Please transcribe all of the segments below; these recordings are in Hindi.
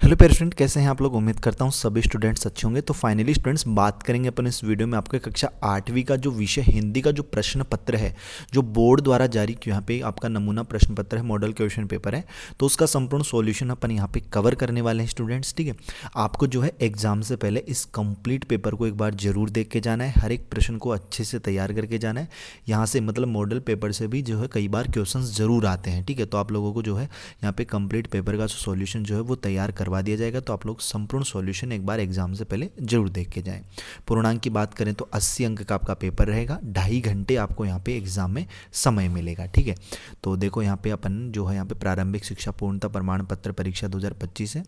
हेलो पेयर स्टूडेंट, कैसे हैं आप लोग। उम्मीद करता हूँ सभी स्टूडेंट्स अच्छे होंगे। तो फाइनली स्टूडेंट्स बात करेंगे अपन इस वीडियो में आपके कक्षा 8वीं का जो विषय हिंदी का जो प्रश्न पत्र है, जो बोर्ड द्वारा जारी यहाँ पे आपका नमूना प्रश्न पत्र है, मॉडल क्वेश्चन पेपर है, तो उसका संपूर्ण सॉल्यूशन अपन यहाँ पे कवर करने वाले हैं स्टूडेंट्स। ठीक है, आपको जो है एग्जाम से पहले इस कंप्लीट पेपर को एक बार जरूर देख के जाना है, हर एक प्रश्न को अच्छे से तैयार करके जाना है। यहाँ से मतलब मॉडल पेपर से भी जो है कई बार क्वेश्चन जरूर आते हैं। ठीक है, तो आप लोगों को जो है यहाँ पे कंप्लीट पेपर का सॉल्यूशन जो है वो तैयार करवा दिया जाएगा। तो आप लोग संपूर्ण सॉल्यूशन एक बार एग्जाम से पहले जरूर देख के जाएं। पूर्णांक की बात करें तो 80 अंक का आपका पेपर रहेगा, 2.5 घंटे आपको यहाँ पे एग्जाम में समय मिलेगा। ठीक है, तो देखो यहाँ पे अपन जो है यहाँ पे प्रारंभिक शिक्षा पूर्णता प्रमाण पत्र परीक्षा 2025 है।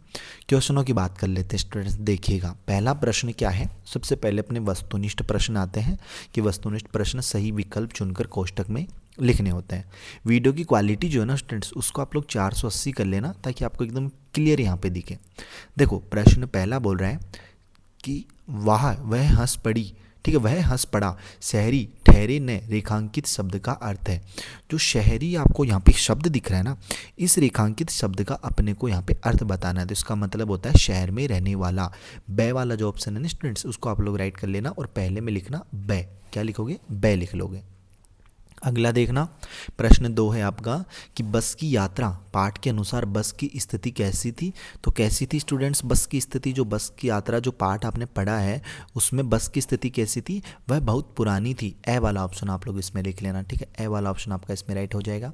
क्वेश्चनों की बात कर लेते हैं स्टूडेंट्स, देखिएगा पहला प्रश्न क्या है। सबसे पहले अपने वस्तुनिष्ठ प्रश्न आते हैं कि वस्तुनिष्ठ प्रश्न सही विकल्प चुनकर कोष्टक में लिखने होते हैं। वीडियो की क्वालिटी जो है ना स्टूडेंट्स, उसको आप लोग 480 कर लेना ताकि आपको एकदम क्लियर यहाँ पे दिखे। देखो प्रश्न पहला बोल रहा है कि वह हंस पड़ी। ठीक है, वह हंस पड़ा, शहरी ठहरे ने रेखांकित शब्द का अर्थ है। जो शहरी आपको यहाँ पे शब्द दिख रहा है ना, इस रेखांकित शब्द का अपने को यहाँ पे अर्थ बताना है। तो इसका मतलब होता है शहर में रहने वाला। बै वाला जो ऑप्शन है ना स्टूडेंट्स, उसको आप लोग राइट कर लेना और पहले में लिखना बै। क्या लिखोगे? बै लिख लोगे। अगला देखना, प्रश्न 2 है आपका कि बस की यात्रा पाठ के अनुसार बस की स्थिति कैसी थी। तो कैसी थी स्टूडेंट्स बस की स्थिति? जो बस की यात्रा जो पाठ आपने पढ़ा है उसमें बस की स्थिति कैसी थी? वह बहुत पुरानी थी। ए वाला ऑप्शन आप लोग इसमें लिख लेना। ठीक है, ए वाला ऑप्शन आपका इसमें राइट हो जाएगा।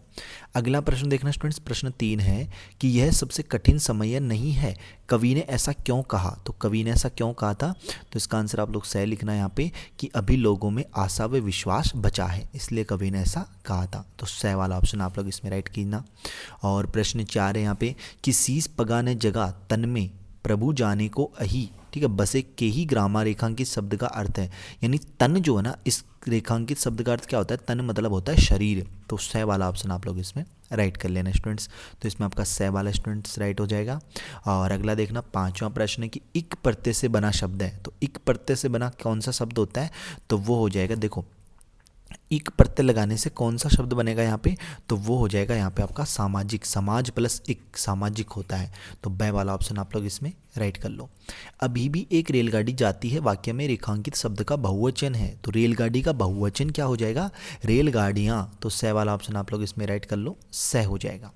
अगला प्रश्न देखना स्टूडेंट्स, प्रश्न 3 है कि यह सबसे कठिन समय नहीं है, कवि ने ऐसा क्यों कहा। तो कवि ने ऐसा क्यों कहा था? तो इसका आंसर आप लोग सही लिखना है यहाँ पे कि अभी लोगों में आशा व विश्वास बचा है, इसलिए कवि ने ऐसा कहा था। तो सही वाला ऑप्शन आप लोग इसमें राइट कीना। और प्रश्न 4 है यहाँ पे कि शीस पगा ने जगह तन में प्रभु जाने को अही। ठीक है, बसे के ही ग्रामा रेखांकित शब्द का अर्थ है, यानी तन जो है ना, इस रेखांकित शब्द का अर्थ क्या होता है? तन मतलब होता है शरीर। तो सह वाला ऑप्शन आप लोग इसमें राइट कर लेना स्टूडेंट्स। तो इसमें आपका सह वाला स्टूडेंट्स राइट हो जाएगा। और अगला देखना, 5वां प्रश्न है कि इक प्रत्यय से बना शब्द है। तो इक प्रत्यय से बना कौन सा शब्द होता है? तो वो हो जाएगा, देखो एक प्रत्यय लगाने से कौन सा शब्द बनेगा यहाँ पे? तो वो हो जाएगा यहाँ पे आपका सामाजिक। समाज प्लस एक सामाजिक होता है। तो बै वाला ऑप्शन आप लोग इसमें राइट कर लो। अभी भी एक रेलगाड़ी जाती है वाक्य में रेखांकित शब्द का बहुवचन है। तो रेलगाड़ी का बहुवचन क्या हो जाएगा? रेलगाड़ियाँ। तो सह वाला ऑप्शन आप लोग इसमें राइट कर लो, सह हो जाएगा।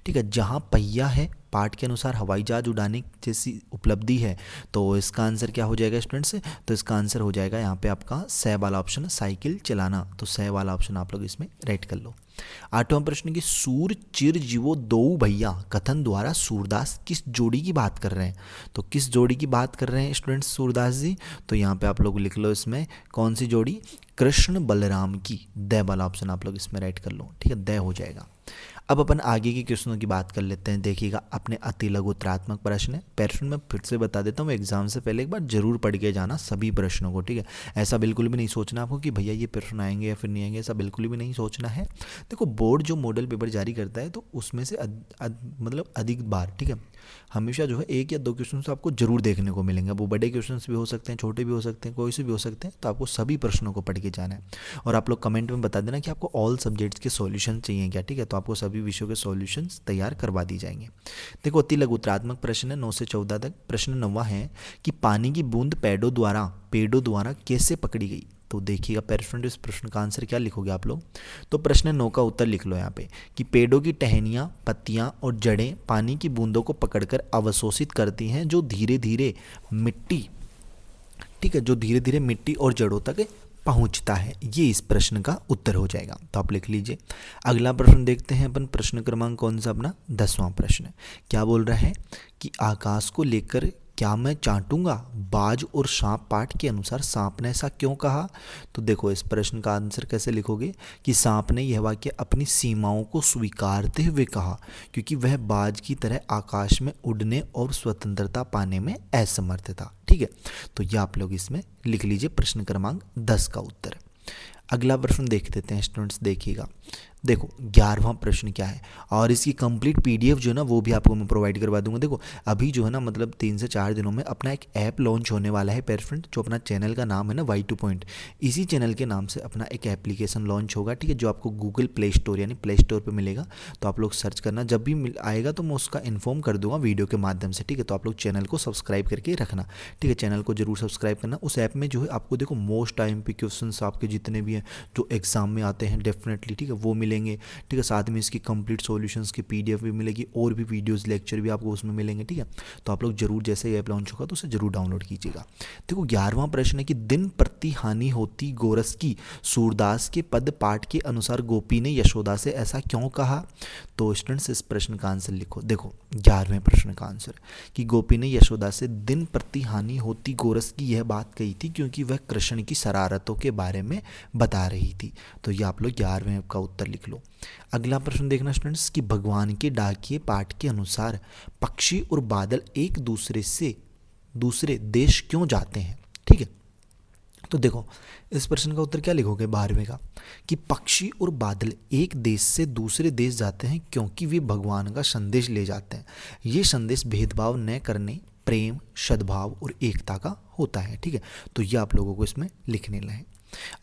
ठीक है, जहाँ पहिया है पाठ के अनुसार हवाई जहाज उड़ाने जैसी उपलब्धि है, तो इसका आंसर क्या हो जाएगा स्टूडेंट्स? तो इसका आंसर हो जाएगा यहाँ पे आपका सह वाला ऑप्शन, साइकिल चलाना। तो सह वाला ऑप्शन आप लोग इसमें राइट कर लो। 8वां प्रश्न की सूर चिर जीवो दो भैया कथन द्वारा सूरदास किस जोड़ी की बात कर रहे हैं? तो किस जोड़ी की बात कर रहे हैं स्टूडेंट्स सूरदास जी? तो यहाँ पे आप लोग लिख लो इसमें कौन सी जोड़ी? कृष्ण बलराम की। द वाला ऑप्शन आप लोग इसमें राइट कर लो। ठीक है, द हो जाएगा। अब अपन आगे के क्वेश्चनों की बात कर लेते हैं। देखिएगा अपने अति लघु उत्तरात्मक प्रश्न है। प्रश्न मैं फिर से बता देता हूँ, एग्जाम से पहले एक बार जरूर पढ़ के जाना सभी प्रश्नों को। ठीक है, ऐसा बिल्कुल भी नहीं सोचना आपको कि भैया ये प्रश्न आएंगे या फिर नहीं आएंगे, ऐसा बिल्कुल भी नहीं सोचना है। देखो बोर्ड जो मॉडल पेपर जारी करता है तो उसमें से मतलब अधिक बार, ठीक है, हमेशा जो है 1 या 2 क्वेश्चन तो आपको जरूर देखने को मिलेंगे। वो बड़े क्वेश्चन भी हो सकते हैं, छोटे भी हो सकते हैं, कोई से भी हो सकते हैं। तो आपको सभी प्रश्नों को पढ़ के जाना है। और आप लोग कमेंट में बता देना कि आपको ऑल सब्जेक्ट्स के सॉल्यूशन चाहिए क्या। ठीक है, तो आपको सभी विषयों के सॉल्यूशंस तैयार करवा दी जाएंगे। देखो अति लघु उत्तरात्मक प्रश्न है 9 से 14 तक। प्रश्न 9वां है कि पानी की बूंद पेड़ों द्वारा कैसे पकड़ी गई। तो देखिएगा पेरेंट्स, इस प्रश्न का आंसर क्या लिखोगे आप लोग? तो प्रश्न 9 का उत्तर लिख लो यहाँ पे कि पेड़ों की टहनियाँ, पत्तियाँ और जड़ें पानी की बूंदों को पकड़कर अवशोषित करती हैं, जो धीरे धीरे मिट्टी, ठीक है, जो धीरे धीरे मिट्टी और जड़ों तक पहुंचता है। ये इस प्रश्न का उत्तर हो जाएगा। तो आप लिख लीजिए। अगला प्रश्न देखते हैं अपन, प्रश्न क्रमांक कौन सा? अपना 10वां प्रश्न। क्या बोल रहा है कि आकाश को लेकर क्या मैं चाटूंगा? बाज और सांप पाठ के अनुसार सांप ने ऐसा क्यों कहा? तो देखो इस प्रश्न का आंसर कैसे लिखोगे कि सांप ने यह वाक्य अपनी सीमाओं को स्वीकारते हुए कहा क्योंकि वह बाज की तरह आकाश में उड़ने और स्वतंत्रता पाने में असमर्थ था। ठीक है, तो यह आप लोग इसमें लिख लीजिए प्रश्न क्रमांक 10 का उत्तर। अगला प्रश्न देख देते हैं स्टूडेंट्स, देखिएगा देखो 11वां प्रश्न क्या है, और इसकी कंप्लीट पीडीएफ जो है ना वो भी आपको मैं प्रोवाइड करवा दूंगा। देखो अभी जो है ना मतलब 3 से 4 दिनों में अपना एक ऐप लॉन्च होने वाला है प्यारे फ्रेंड, जो अपना चैनल का नाम है ना Y2 पॉइंट, इसी चैनल के नाम से अपना एक एप्लीकेशन लॉन्च होगा, ठीक है, जो आपको गूगल प्ले स्टोर यानी प्ले स्टोर पर मिलेगा। तो आप लोग सर्च करना, जब भी आएगा तो मैं उसका इन्फॉर्म कर दूंगा वीडियो के माध्यम से, ठीक है। तो आप लोग चैनल को सब्सक्राइब करके रखना, ठीक है, चैनल को जरूर सब्सक्राइब करना। उस ऐप में जो है आपको देखो मोस्ट टाइम पे क्वेश्चन आपके जितने भी हैं जो एग्जाम में आते हैं डेफिनेटली, ठीक है, वो मिलेंगे, ठीक है। साथ में इसकी कंप्लीट सॉल्यूशंस की पीडीएफ भी मिलेगी और भी वीडियोस लेक्चर भी आपको उसमें मिलेंगे, ठीक है। तो आप लोग जरूर जैसे ही ऐप लॉन्च होगा तो उसे जरूर डाउनलोड कीजिएगा। देखो 11वां प्रश्न है कि दिन प्रति हानि होती गोरस की, सूरदास के पद पाठ के अनुसार गोपी ने यशोदा से ऐसा क्यों कहा। तो स्टूडेंट्स इस प्रश्न का आंसर लिखो। देखो 11वें प्रश्न का आंसर कि गोपी ने यशोदा से दिन प्रति हानि होती गोरस की यह बात कही थी क्योंकि वह कृष्ण की शरारतों के बारे में बता रही थी। तो ये आप लोग 11वें का उत्तर लिख लो। अगला प्रश्न देखना स्टूडेंट्स कि भगवान के डाकिए पाठ के अनुसार पक्षी और बादल एक दूसरे से दूसरे देश क्यों जाते हैं, ठीक है। तो देखो इस प्रश्न का उत्तर क्या लिखोगे 12वें का कि पक्षी और बादल एक देश से दूसरे देश जाते हैं क्योंकि वे भगवान का संदेश ले जाते हैं। ये संदेश भेदभाव न करने, प्रेम, सद्भाव और एकता का होता है, ठीक है। तो ये आप लोगों को इसमें लिखने है।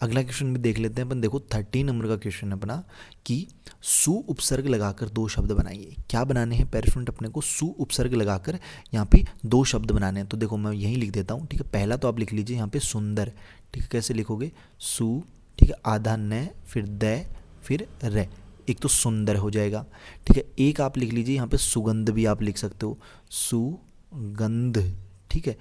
अगला क्वेश्चन भी देख लेते हैं अपन। देखो 13 नंबर का क्वेश्चन है अपना कि सु उपसर्ग लगाकर 2 शब्द बनाइए। क्या बनाने हैं पेरेंट अपने को, सु उपसर्ग लगाकर यहाँ पे 2 शब्द बनाने हैं। तो देखो मैं यहीं लिख देता हूँ, ठीक है। पहला तो आप लिख लीजिए यहाँ पे सुंदर, ठीक है। कैसे लिखोगे, सु, ठीक है, आधा न, फिर द, फिर रे, एक तो सुंदर हो जाएगा, ठीक है। एक आप लिख लीजिए यहाँ पे सुगंध भी आप लिख सकते हो, सुगंध, ठीक है,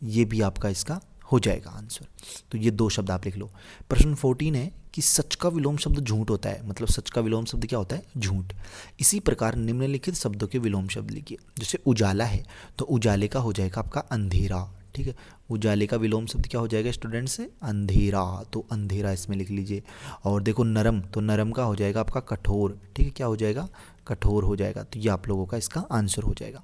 ये भी आपका इसका हो जाएगा आंसर। तो ये 2 शब्द आप लिख लो। प्रश्न 14 है कि सच का विलोम शब्द झूठ होता है, मतलब सच का विलोम शब्द क्या होता है, झूठ। इसी प्रकार निम्नलिखित शब्दों के विलोम शब्द लिखिए। जैसे उजाला है तो उजाले का हो जाएगा आपका अंधेरा, ठीक है। उजाले का विलोम शब्द क्या हो जाएगा स्टूडेंट से, अंधेरा, तो अंधेरा इसमें लिख लीजिए। और देखो नरम, तो नरम का हो जाएगा आपका कठोर, ठीक है, क्या हो जाएगा, कठोर हो जाएगा। तो ये आप लोगों का इसका आंसर हो जाएगा।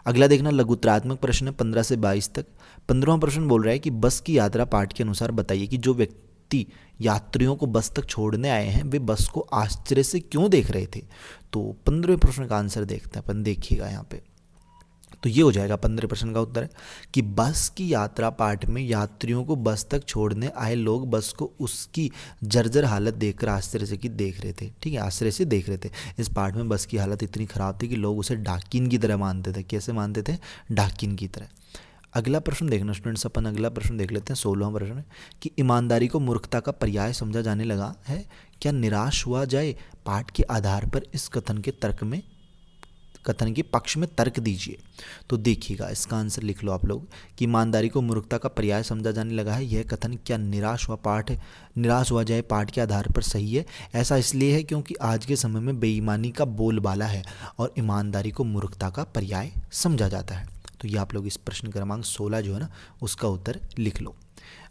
अगला देखना लघुत्तरात्मक प्रश्न है 15 से 22 तक। 15वां प्रश्न बोल रहा है कि बस की यात्रा पाठ के अनुसार बताइए कि जो व्यक्ति यात्रियों को बस तक छोड़ने आए हैं वे बस को आश्चर्य से क्यों देख रहे थे। तो 15वें प्रश्न का आंसर देखते हैं अपन, देखिएगा यहाँ पे। तो ये हो जाएगा 15 प्रश्न का उत्तर है कि बस की यात्रा पाठ में यात्रियों को बस तक छोड़ने आए लोग बस को उसकी जर्जर हालत देखकर आश्चर्य से की देख रहे थे, ठीक है, आश्चर्य से देख रहे थे। इस पाठ में बस की हालत इतनी खराब थी कि लोग उसे डाकिन की तरह मानते थे। कैसे मानते थे, डाकिन की तरह। अगला प्रश्न देखना स्टूडेंट्स, अपन अगला प्रश्न देख लेते हैं 16वां प्रश्न कि ईमानदारी को मूर्खता का पर्याय समझा जाने लगा है, क्या निराश हुआ जाए। पाठ के आधार पर इस कथन के पक्ष में तर्क दीजिए। तो देखिएगा इसका आंसर लिख लो आप लोग कि ईमानदारी को मूर्खता का पर्याय समझा जाने लगा है, यह कथन क्या निराश हुआ जाए पाठ के आधार पर सही है। ऐसा इसलिए है क्योंकि आज के समय में बेईमानी का बोलबाला है और ईमानदारी को मूर्खता का पर्याय समझा जाता है। तो ये आप लोग इस प्रश्न क्रमांक 16 जो है ना उसका उत्तर लिख लो।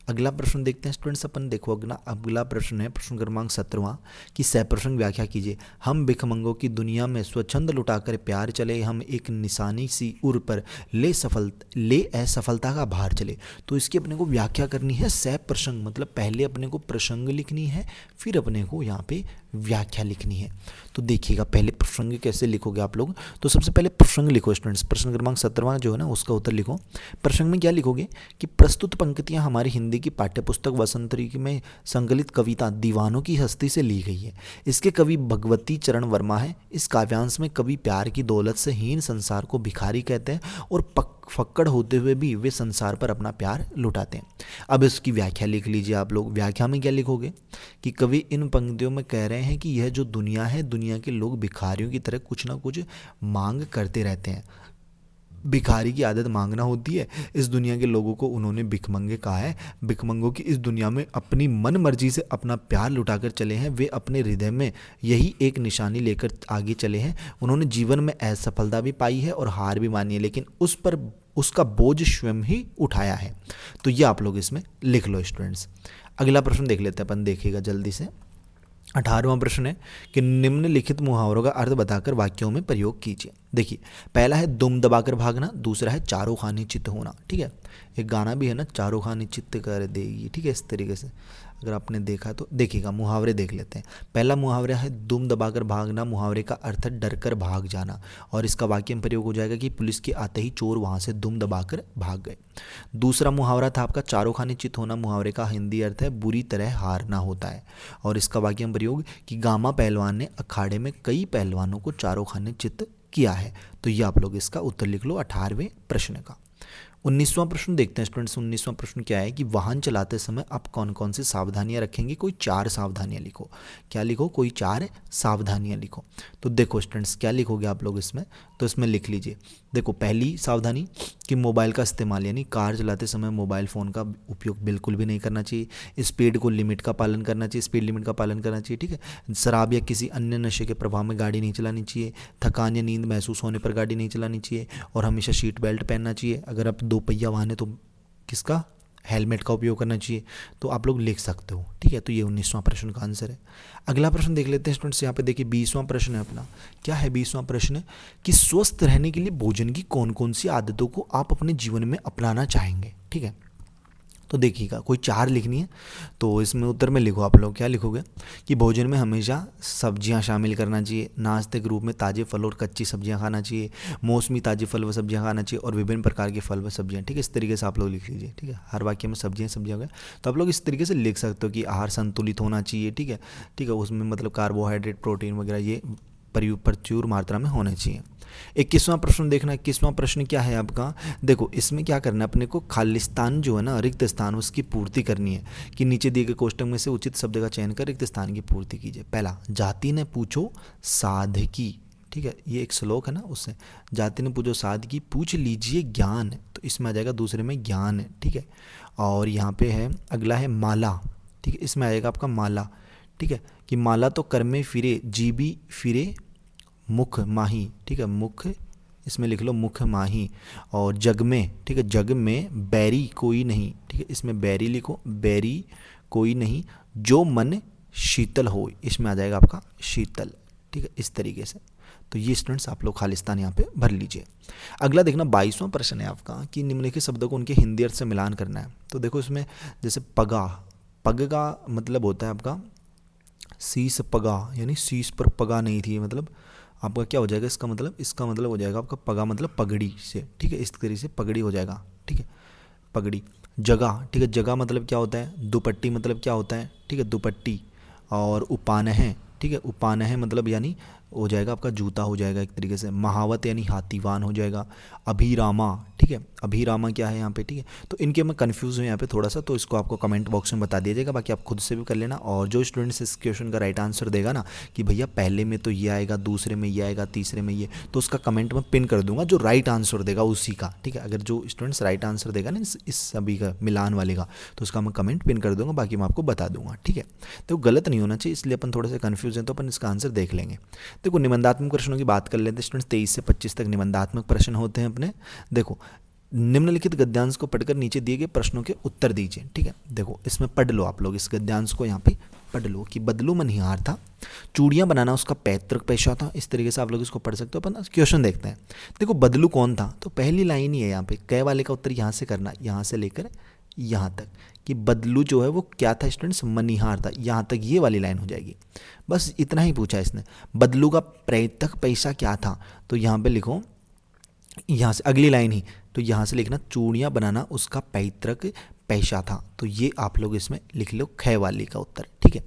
अगला प्रश्न देखते हैं स्टूडेंट्स अपन। देखो अगला प्रश्न है प्रश्न क्रमांक 17वां कि सप्रसंग व्याख्या कीजिए। हम भिखमंगों की दुनिया में स्वच्छंद लुटाकर प्यार चले, हम एक निशानी सी उर पर ले असफलता का भार चले। तो इसकी अपने को व्याख्या करनी है सप्रसंग, मतलब पहले अपने को प्रसंग लिखनी है फिर अपने को यहाँ पे व्याख्या लिखनी है। तो देखिएगा पहले प्रसंग कैसे लिखोगे आप लोग। तो सबसे पहले प्रसंग लिखो स्टूडेंट्स, प्रश्न क्रमांक 17वां जो है ना उसका उत्तर लिखो। प्रसंग में क्या लिखोगे कि प्रस्तुत पंक्तियां हमारी हिंदी की पाठ्यपुस्तक वसंत ऋतु में संकलित कविता दीवानों की हस्ती से ली गई है। इसके कवि भगवती चरण वर्मा है। इस काव्यांश में कवि प्यार की दौलत से हीन संसार को भिखारी कहते हैं और फक्कड़ होते हुए भी वे संसार पर अपना प्यार लुटाते हैं। अब इसकी व्याख्या लिख लीजिए आप लोग। व्याख्या में क्या लिखोगे कि कवि इन पंक्तियों में कह रहे हैं कि यह जो दुनिया है, दुनिया के लोग भिखारियों की तरह कुछ ना कुछ मांग करते रहते हैं। भिखारी की आदत मांगना होती है। इस दुनिया के लोगों को उन्होंने भिखमंगे कहा है। भिखमंगों की इस दुनिया में अपनी मन मर्जी से अपना प्यार लुटाकर चले हैं। वे अपने हृदय में यही एक निशानी लेकर आगे चले हैं। उन्होंने जीवन में असफलता भी पाई है और हार भी मानी है, लेकिन उस पर उसका बोझ स्वयं ही उठाया है। तो ये आप लोग इसमें लिख लो स्टूडेंट्स। अगला प्रश्न देख लेते हैं अपन, देखिएगा जल्दी से। 18वां प्रश्न है कि निम्नलिखित मुहावरों का अर्थ बताकर वाक्यों में प्रयोग कीजिए। देखिए, पहला है दुम दबाकर भागना, दूसरा है चारों खाने चित्त होना। ठीक है, एक गाना भी है ना, चारों खाने चित्त कर देगी। ठीक है, इस तरीके से अगर आपने देखा तो देखिएगा। मुहावरे देख लेते हैं। पहला मुहावरा है दुम दबाकर भागना। मुहावरे का अर्थ है डर कर भाग जाना, और इसका वाक्य में प्रयोग हो जाएगा कि पुलिस के आते ही चोर वहाँ से दुम दबाकर भाग गए। दूसरा मुहावरा था आपका चारों खाने चित्त होना। मुहावरे का हिंदी अर्थ है बुरी तरह हारना होता है, और इसका वाक्य में प्रयोग कि गामा पहलवान ने अखाड़े में कई पहलवानों को चारों खाने चित्त किया है। तो ये आप लोग इसका उत्तर लिख लो 18वें प्रश्न का। 19वां प्रश्न देखते हैं स्टूडेंट्स। 19वां प्रश्न क्या है कि वाहन चलाते समय आप कौन कौन सी सावधानियां रखेंगे? कोई 4 सावधानियां लिखो। क्या लिखो? कोई 4 सावधानियां लिखो। तो देखो स्टूडेंट्स, क्या लिखोगे आप लोग इसमें? तो इसमें लिख लीजिए। देखो, पहली सावधानी कि मोबाइल का इस्तेमाल, यानी कार चलाते समय मोबाइल फ़ोन का उपयोग बिल्कुल भी नहीं करना चाहिए। स्पीड को लिमिट का पालन करना चाहिए, स्पीड लिमिट का पालन करना चाहिए। ठीक है, शराब या किसी अन्य नशे के प्रभाव में गाड़ी नहीं चलानी चाहिए। थकान या नींद महसूस होने पर गाड़ी नहीं चलानी चाहिए, और हमेशा सीट बेल्ट पहनना चाहिए। अगर आप 2 पहिया वाहन है तो किसका? हेलमेट का उपयोग करना चाहिए। तो आप लोग लिख सकते हो। ठीक है, तो ये 19वां प्रश्न का आंसर है। अगला प्रश्न देख लेते हैं स्टूडेंट्स। यहाँ पे देखिए 20वां प्रश्न है अपना। क्या है 20वां प्रश्न? कि स्वस्थ रहने के लिए भोजन की कौन कौन सी आदतों को आप अपने जीवन में अपनाना चाहेंगे? ठीक है, तो देखिएगा, कोई 4 लिखनी है। तो इसमें उत्तर में लिखो आप लोग। क्या लिखोगे? कि भोजन में हमेशा सब्जियां शामिल करना चाहिए। नाश्ते के रूप में ताज़े फल और कच्ची सब्जियां खाना चाहिए। मौसमी ताज़े फल व सब्जियां खाना चाहिए, और विभिन्न प्रकार के फल व सब्जियां। ठीक है, इस तरीके से आप लोग लिख लीजिए। ठीक है, हर वाक्य में सब्जियां सब्जियां हो गया। तो आप लोग इस तरीके से लिख सकते हो कि आहार संतुलित होना चाहिए। ठीक है, ठीक है, उसमें मतलब कार्बोहाइड्रेट, प्रोटीन वगैरह ये प्रचुर मात्रा में होने चाहिए। 21वां प्रश्न देखना। 21वां प्रश्न क्या है आपका? देखो, इसमें क्या करना है अपने को? खालिस्तान जो है ना, रिक्त स्थान, उसकी पूर्ति करनी है। कि नीचे दिए गए कोष्टक में से उचित शब्द का चयन कर रिक्त स्थान की पूर्ति कीजिए। पहला, जाति ने पूछो साधकी। ठीक है, ये एक श्लोक है ना, उससे जाति ने पूछो साधकी, पूछ लीजिए ज्ञान। तो इसमें आ जाएगा दूसरे में ज्ञान है। ठीक है, और यहाँ पे है अगला है माला। ठीक है, इसमें आएगा आपका माला। ठीक है, कि माला तो कर में फिरे, जीबी फिरे मुख माही। ठीक है, मुख इसमें लिख लो मुख माही। और जग में, ठीक है, जग में बैरी कोई नहीं। ठीक है, इसमें बैरी लिखो, बैरी कोई नहीं जो मन शीतल हो। इसमें आ जाएगा आपका शीतल। ठीक है, इस तरीके से। तो ये स्टूडेंट्स आप लोग खालिस्तान यहाँ पे भर लीजिए। अगला देखना 22वां प्रश्न है आपका कि निम्नलिखित शब्दों को उनके हिंदी अर्थ से मिलान करना है। तो देखो, इसमें जैसे पगा, पग का मतलब होता है आपका शीश पगा, यानी शीश पर पगा नहीं थी। मतलब आपका क्या हो जाएगा इसका मतलब? इसका मतलब हो जाएगा आपका पगा मतलब पगड़ी से। ठीक है, इस तरीके से पगड़ी हो जाएगा। ठीक है, पगड़ी। जगह, ठीक है, जगह मतलब क्या होता है? दुपट्टी मतलब क्या होता है? ठीक है, दुपट्टी। और उपानह, ठीक है, उपानह मतलब यानी हो जाएगा आपका जूता हो जाएगा एक तरीके से। महावत यानी हाथीवान हो जाएगा। अभिरामा, ठीक है, अभिरामा क्या है यहाँ पे? ठीक है, तो इनके मैं कंफ्यूज हूँ यहाँ पे थोड़ा सा, तो इसको आपको कमेंट बॉक्स में बता दिया जाएगा। बाकी आप खुद से भी कर लेना। और जो स्टूडेंट्स इस क्वेश्चन का राइट आंसर देगा ना कि भैया पहले में तो ये आएगा, दूसरे में ये आएगा, तीसरे में ये, तो उसका कमेंट मैं पिन कर दूंगा जो राइट आंसर देगा उसी का। ठीक है, अगर जो स्टूडेंट्स राइट आंसर देगा ना इस सभी का मिलान वाले का, तो उसका मैं कमेंट पिन कर दूंगा। बाकी मैं आपको बता दूंगा। ठीक है, तो गलत नहीं होना चाहिए, इसलिए अपन थोड़े से कन्फ्यूज हैं, तो अपन इसका आंसर देख लेंगे। देखो, निबंधात्मक प्रश्नों की बात कर लेते हैं स्टूडेंट्स। 23 से 25 तक निबंधात्मक प्रश्न होते हैं अपने। देखो, निम्नलिखित गद्यांश को पढ़कर नीचे दिए गए प्रश्नों के उत्तर दीजिए। ठीक है, देखो इसमें पढ़ लो आप लोग, इस गद्यांश को यहाँ पे पढ़ लो कि बदलू मनिहार था, चूड़ियाँ बनाना उसका पैतृक पेशा था। इस तरीके से आप लोग इसको पढ़ सकते हो। अपन क्वेश्चन देखते हैं। देखो, बदलू कौन था? तो पहली लाइन ही है यहाँ पे, कै वाले का उत्तर यहाँ से करना, यहाँ से लेकर यहाँ तक, कि बदलू जो है वो क्या था स्टूडेंट्स? मनिहार था। यहाँ तक ये वाली लाइन हो जाएगी। बस इतना ही पूछा इसने। बदलू का पैतृक पेशा क्या था? तो यहाँ पे लिखो, यहाँ से अगली लाइन ही, तो यहाँ से लिखना चूड़ियाँ बनाना उसका पैतृक पेशा था। तो ये आप लोग इसमें लिख लो ख वाली का उत्तर। ठीक है,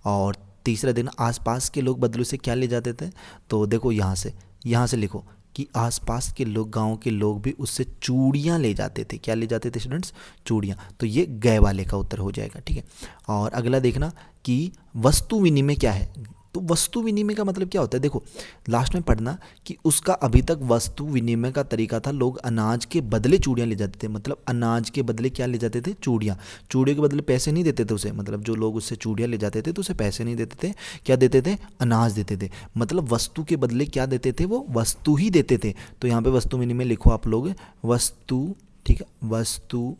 और तीसरा दिन आसपास के लोग बदलू से क्या ले जाते थे? तो देखो यहाँ से लिखो कि आसपास के लोग, गांव के लोग भी उससे चूड़ियाँ ले जाते थे। क्या ले जाते थे स्टूडेंट्स? चूड़ियाँ। तो ये गए वाले का उत्तर हो जाएगा। ठीक है, और अगला देखना कि वस्तु विनिमय क्या है? तो वस्तु विनिमय का मतलब क्या होता है? देखो, लास्ट में पढ़ना कि उसका अभी तक वस्तु विनिमय का तरीका था, लोग अनाज के बदले चूड़ियाँ ले जाते थे। मतलब अनाज के बदले क्या ले जाते थे? चूड़ियाँ। चूड़ियों के बदले पैसे नहीं देते थे उसे, मतलब जो लोग उससे चूड़ियाँ ले जाते थे तो उसे पैसे नहीं देते थे। क्या देते थे? अनाज देते थे। मतलब वस्तु के बदले क्या देते थे? वो वस्तु ही देते थे। तो यहाँ पे वस्तु विनिमय लिखो आप लोग, वस्तु। ठीक है, वस्तु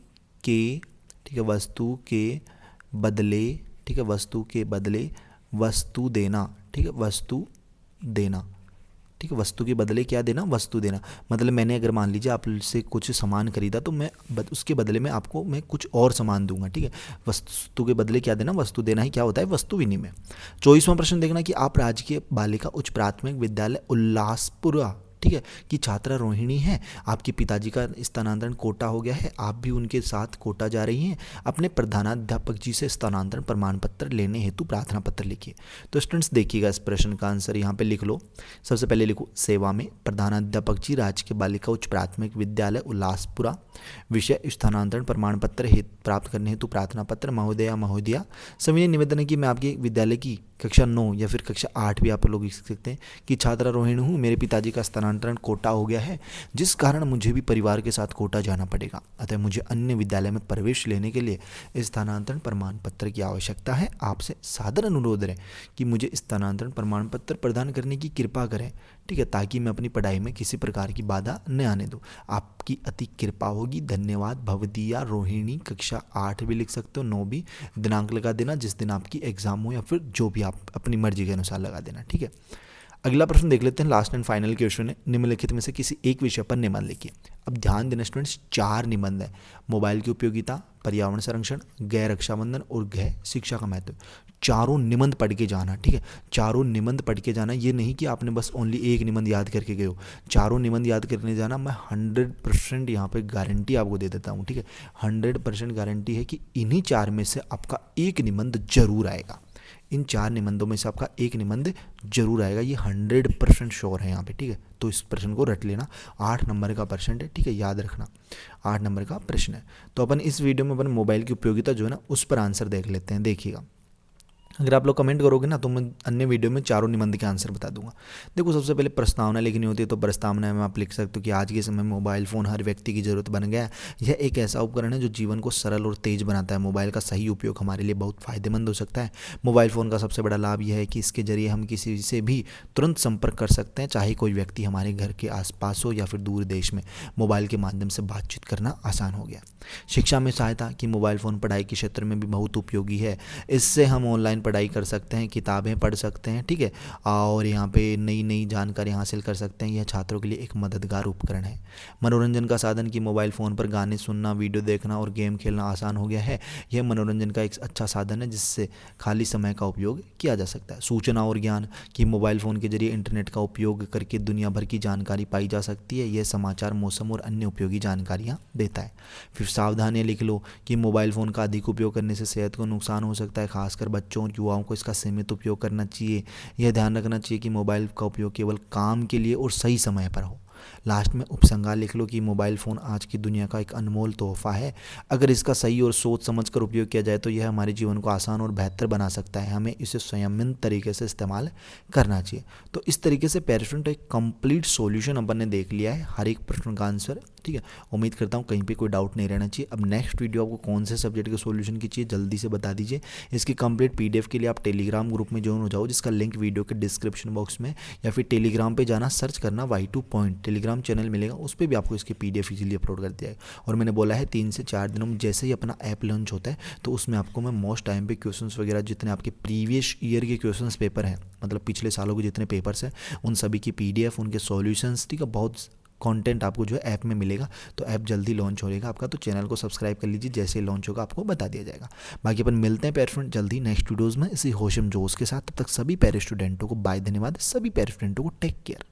के, ठीक है, वस्तु के बदले, ठीक है, वस्तु के बदले वस्तु देना। ठीक है, वस्तु देना। ठीक है। वस्तु के बदले क्या देना, वस्तु देना। मतलब मैंने अगर मान लीजिए आपसे कुछ सामान खरीदा तो मैं उसके बदले में आपको मैं कुछ और सामान दूंगा, ठीक है। वस्तु के बदले क्या देना, वस्तु देना ही क्या होता है, वस्तु विनिमय। 24वां प्रश्न देखना कि आप राजकीय बालिका उच्च प्राथमिक विद्यालय उल्लासपुरा, ठीक है, कि छात्रा रोहिणी है, आपके पिताजी का स्थानांतरण कोटा हो गया है, आप भी उनके साथ कोटा जा रही हैं, अपने प्रधानाध्यापक जी से स्थानांतरण प्रमाण पत्र लेने हेतु प्रार्थना पत्र लिखिए। तो स्टूडेंट्स देखिएगा इस प्रश्न का आंसर यहाँ पे लिख लो। सबसे पहले लिखो सेवा में प्रधानाध्यापक जी राजकीय बालिका उच्च प्राथमिक विद्यालय उल्लासपुरा, विषय स्थानांतरण प्रमाण पत्र प्राप्त करने हेतु प्रार्थना पत्र। महोदया महोदया, सविनय निवेदन है कि मैं आपके विद्यालय की कक्षा 9 या फिर कक्षा 8 भी आप लोग लिख सकते हैं कि छात्रा रोहिणी हूँ, मेरे पिताजी का स्थानांतरण कोटा हो गया है, जिस कारण मुझे भी परिवार के साथ कोटा जाना पड़ेगा, अतः मुझे अन्य विद्यालय में प्रवेश लेने के लिए स्थानांतरण प्रमाण पत्र की आवश्यकता है। आपसे सादर अनुरोध है कि मुझे स्थानांतरण प्रमाण पत्र प्रदान करने की कृपा करें, ठीक है, ताकि मैं अपनी पढ़ाई में किसी प्रकार की बाधा न आने दूँ। आपकी अति कृपा होगी, धन्यवाद। भवदिया रोहिणी, कक्षा 8 भी लिख सकते हो, 9 भी, दिनांक लगा देना जिस दिन आपकी एग्जाम हो या फिर जो भी आप अपनी मर्जी के अनुसार लगा देना, ठीक है। अगला प्रश्न देख लेते हैं, लास्ट एंड फाइनल क्वेश्चन है। निम्नलिखित में से किसी एक विषय पर निबंध लिखिए। अब ध्यान देना स्टूडेंट्स, 4 निबंध है। मोबाइल की उपयोगिता, पर्यावरण संरक्षण, गैर रक्षाबंधन और गैर शिक्षा का महत्व। चारों निबंध पढ़ के जाना, ठीक है, चारों निबंध पढ़ के जाना। ये नहीं कि आपने बस ओनली एक निबंध याद करके गए हो, चारों निबंध याद करने जाना। मैं 100% यहाँ पे गारंटी आपको दे देता हूँ, ठीक है, 100% गारंटी है कि इन्हीं 4 में से आपका एक निबंध जरूर आएगा। इन 4 निबंधों में से आपका एक निबंध जरूर आएगा, ये 100% श्योर है यहाँ पे, ठीक है। तो इस प्रश्न को रट लेना, 8 नंबर का प्रश्न है, ठीक है, याद रखना 8 नंबर का प्रश्न है। तो अपन इस वीडियो में अपन मोबाइल की उपयोगिता जो है ना उस पर आंसर देख लेते हैं। देखिएगा, अगर आप लोग कमेंट करोगे ना तो मैं अन्य वीडियो में चारों निबंध के आंसर बता दूंगा। देखो, सबसे पहले प्रस्तावना लिखनी होती है, तो प्रस्तावना में आप लिख सकते हो कि आज के समय में मोबाइल फ़ोन हर व्यक्ति की ज़रूरत बन गया है। यह एक ऐसा उपकरण है जो जीवन को सरल और तेज बनाता है। मोबाइल का सही उपयोग हमारे लिए बहुत फ़ायदेमंद हो सकता है। मोबाइल फ़ोन का सबसे बड़ा लाभ यह है कि इसके जरिए हम किसी से भी तुरंत संपर्क कर सकते हैं, चाहे कोई व्यक्ति हमारे घर के आसपास हो या फिर दूर देश में। मोबाइल के माध्यम से बातचीत करना आसान हो गया। शिक्षा में सहायता, कि मोबाइल फ़ोन पढ़ाई के क्षेत्र में भी बहुत उपयोगी है। इससे हम ऑनलाइन पढ़ाई कर सकते हैं, किताबें पढ़ सकते हैं, ठीक है, और यहाँ पे नई नई जानकारी हासिल कर सकते हैं। यह छात्रों के लिए एक मददगार उपकरण है। मनोरंजन का साधन, कि मोबाइल फ़ोन पर गाने सुनना, वीडियो देखना और गेम खेलना आसान हो गया है। यह मनोरंजन का एक अच्छा साधन है जिससे खाली समय का उपयोग किया जा सकता है। सूचना और ज्ञान, कि मोबाइल फ़ोन के जरिए इंटरनेट का उपयोग करके दुनिया भर की जानकारी पाई जा सकती है। यह समाचार, मौसम और अन्य उपयोगी जानकारियाँ देता है। फिर सावधानियाँ लिख लो कि मोबाइल फ़ोन का अधिक उपयोग करने से सेहत को नुकसान हो सकता है, खासकर बच्चों और युवाओं को इसका सीमित उपयोग करना चाहिए। यह ध्यान रखना चाहिए कि मोबाइल का उपयोग केवल काम के लिए और सही समय पर हो। लास्ट में उपसंहार लिख लो कि मोबाइल फ़ोन आज की दुनिया का एक अनमोल तोहफा है। अगर इसका सही और सोच समझकर उपयोग किया जाए तो यह हमारे जीवन को आसान और बेहतर बना सकता है। हमें इसे संयमित तरीके से इस्तेमाल करना चाहिए। तो इस तरीके से पेरेंट एक कंप्लीट सॉल्यूशन अपन ने देख लिया है, हर एक प्रश्न का आंसर, ठीक है। उम्मीद करता हूँ कहीं पे कोई डाउट नहीं रहना चाहिए। अब नेक्स्ट वीडियो आपको कौन से सब्जेक्ट के सॉल्यूशन की चाहिए जल्दी से बता दीजिए। इसकी कंप्लीट पीडीएफ के लिए आप टेलीग्राम ग्रुप में ज्वाइन हो जाओ, जिसका लिंक वीडियो के डिस्क्रिप्शन बॉक्स में, या फिर टेलीग्राम पे जाना, सर्च करना Y2 पॉइंट, टेलीग्राम चैनल मिलेगा, उस पर भी आपको इसकी पीडीएफ इजीली अपलोड कर दिया है। और मैंने बोला है 3 से 4 दिनों में जैसे ही अपना ऐप लॉन्च होता है तो उसमें आपको मैं मोस्ट टाइम पे क्वेश्चंस वगैरह जितने आपके प्रीवियस ईयर के क्वेश्चंस पेपर हैं, मतलब पिछले सालों के जितने पेपर्स हैं, उन सभी की पीडीएफ, उनके सॉल्यूशंस, ठीक है, बहुत कंटेंट आपको जो है ऐप में मिलेगा। तो ऐप जल्दी लॉन्च होगा आपका, तो चैनल को सब्सक्राइब कर लीजिए, जैसे ही लॉन्च होगा आपको बता दिया जाएगा। बाकी अपन मिलते हैं पेरेंट जल्दी नेक्स्ट वीडियोज़ में इसी होशम जोश के साथ। तब तक सभी पेरेंट स्टूडेंटों को बाय, धन्यवाद। सभी पेरेंट स्टूडेंटों को टेक केयर।